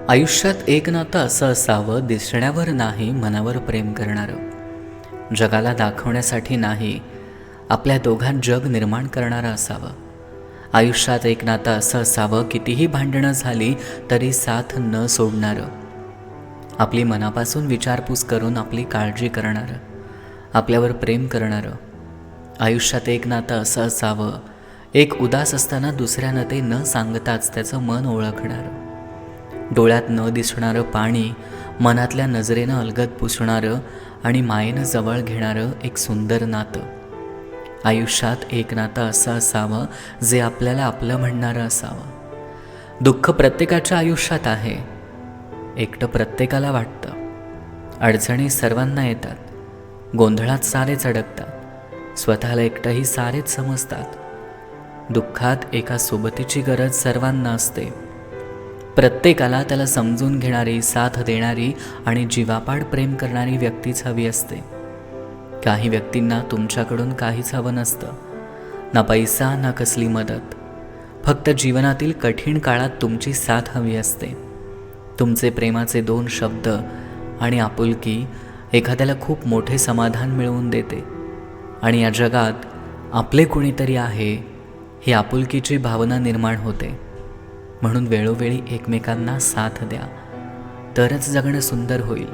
आयुष्यात एक नातं असं असावं, दिसण्यावर नाही मनावर प्रेम करणारं, जगाला दाखवण्यासाठी नाही आपल्या दोघांत जग निर्माण करणारं असावं. आयुष्यात एक नातं असं असावं, कितीही भांडणं झाली तरी साथ न सोडणारं, आपली मनापासून विचारपूस करून आपली काळजी करणारं, आपल्यावर प्रेम करणारं. आयुष्यात एक नातं असं असावं, एक उदास असताना दुसऱ्यानं ते न सांगताच त्याचं मन ओळखणारं, डोळ्यात न दिसणारं पाणी मनातल्या नजरेनं अलगद पुसणारं आणि मायेनं जवळ घेणारं एक सुंदर नातं. आयुष्यात एक नातं असं असावं, जे आपल्याला आपलं म्हणणारं असावं. दुःख प्रत्येकाच्या आयुष्यात आहे, एकटं प्रत्येकाला वाटतं. अडचणी सर्वांना येतात, गोंधळात सारेच अडकतात, स्वतःला एकटंही सारेच समजतात. दुःखात एका सोबतीची गरज सर्वांना असते. प्रत्येकाला त्याला समजून घेणारी, साथ देणारी आणि जीवापाड प्रेम करणारी व्यक्तीच हवी असते. काही व्यक्तींना तुमच्याकडून काहीच हवं नसतं, ना पैसा ना कसली मदत. फक्त जीवनातील कठीण काळात तुमची साथ हवी असते. तुमचे प्रेमाचे 2 शब्द आणि आपुलकी एखाद्याला खूप मोठे समाधान मिळवून देते. आणि या जगात आपले कुणीतरी आहे ही आपुलकीची भावना निर्माण होते. म्हणून वेळोवेळी एकमेकांना साथ द्या, तरच जगणं सुंदर होईल.